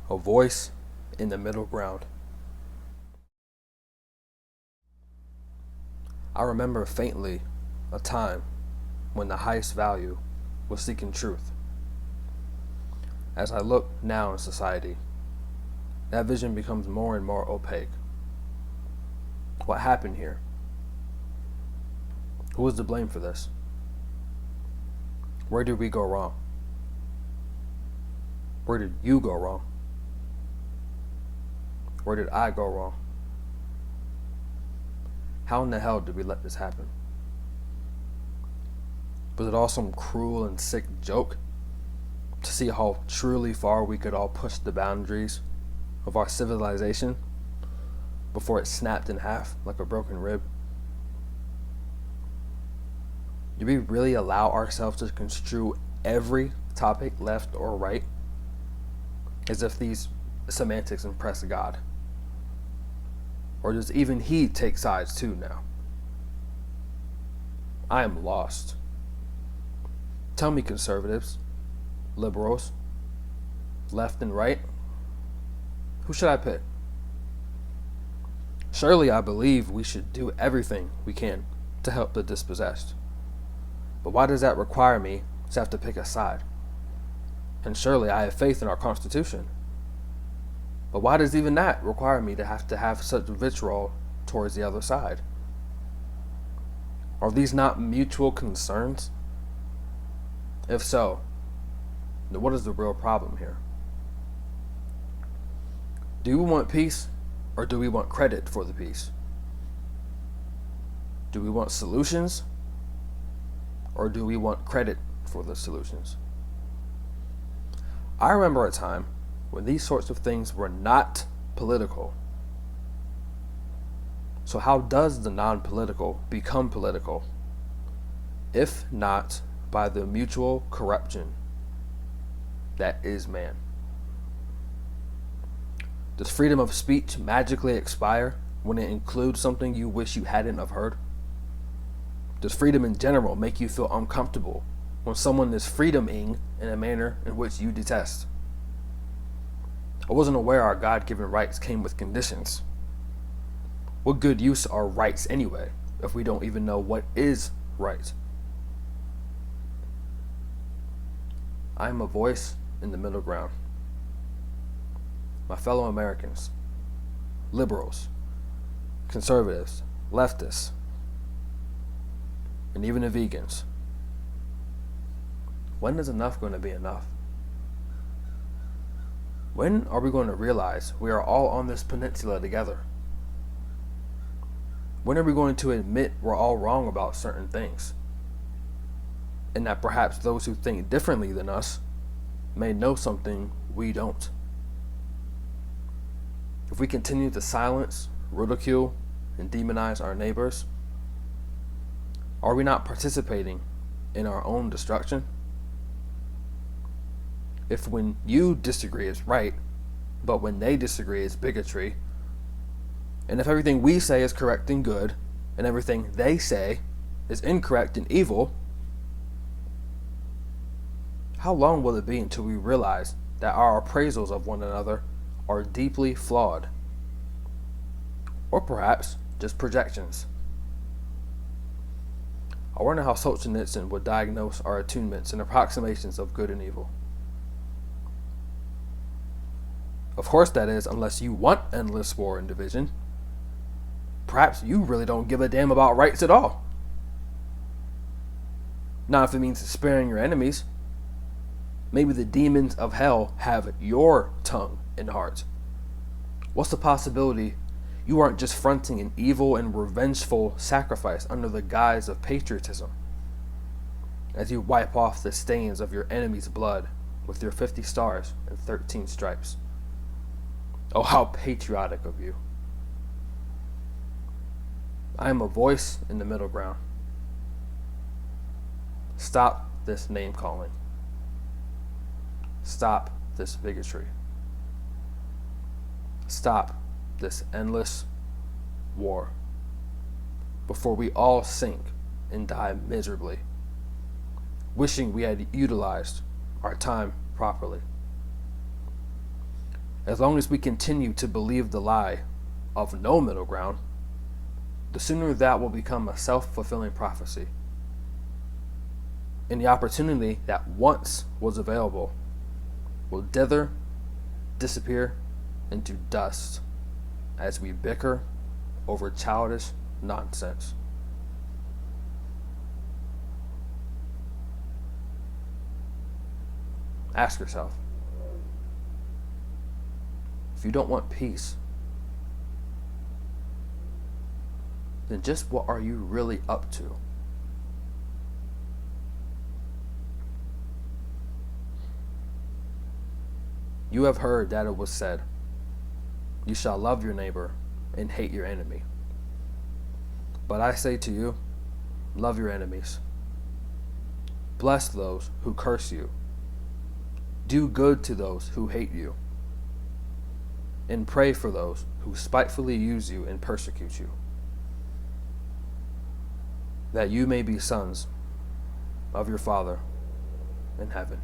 A voice in the middle ground. I remember faintly a time when the highest value was seeking truth. As I look now in society, that vision becomes more and more opaque. What happened here? Who is to blame for this? Where did we go wrong? Where did you go wrong? Where did I go wrong? How in the hell did we let this happen? Was it all some cruel and sick joke to see how truly far we could all push the boundaries of our civilization before it snapped in half like a broken rib? Do we really allow ourselves to construe every topic left or right as if these semantics impress God? Or does even he take sides too now? I am lost. Tell me, conservatives, liberals, left and right, who should I pick? Surely I believe we should do everything we can to help the dispossessed. But why does that require me to have to pick a side? And surely I have faith in our Constitution. But why does even that require me to have such vitriol towards the other side? Are these not mutual concerns? If so, then what is the real problem here? Do we want peace, or do we want credit for the peace? Do we want solutions, or do we want credit for the solutions? I remember a time when these sorts of things were not political. So how does the non-political become political, if not by the mutual corruption that is man? Does freedom of speech magically expire when it includes something you wish you hadn't have heard? Does freedom in general make you feel uncomfortable when someone is freedoming in a manner in which you detest? I wasn't aware our God-given rights came with conditions. What good use are rights anyway, if we don't even know what is right? I am a voice in the middle ground. My fellow Americans, liberals, conservatives, leftists, and even the vegans. When is enough going to be enough? When are we going to realize we are all on this peninsula together? When are we going to admit we're all wrong about certain things? And that perhaps those who think differently than us may know something we don't. If we continue to silence, ridicule, and demonize our neighbors, are we not participating in our own destruction? If when you disagree is right, but when they disagree is bigotry, and if everything we say is correct and good, and everything they say is incorrect and evil, how long will it be until we realize that our appraisals of one another are deeply flawed? Or perhaps just projections? I wonder how Solzhenitsyn would diagnose our attunements and approximations of good and evil. Of course, that is, unless you want endless war and division. Perhaps you really don't give a damn about rights at all. Not if it means sparing your enemies. Maybe the demons of hell have your tongue and heart. What's the possibility you aren't just fronting an evil and revengeful sacrifice under the guise of patriotism, as you wipe off the stains of your enemy's blood with your 50 stars and 13 stripes? Oh, how patriotic of you. I am a voice in the middle ground. Stop this name calling. Stop this bigotry. Stop this endless war before we all sink and die miserably, wishing we had utilized our time properly. As long as we continue to believe the lie of no middle ground, the sooner that will become a self-fulfilling prophecy. And the opportunity that once was available will dither, disappear into dust as we bicker over childish nonsense. Ask yourself, if you don't want peace, then just what are you really up to? You have heard that it was said, you shall love your neighbor and hate your enemy. But I say to you, love your enemies. Bless those who curse you. Do good to those who hate you. And pray for those who spitefully use you and persecute you, that you may be sons of your Father in heaven.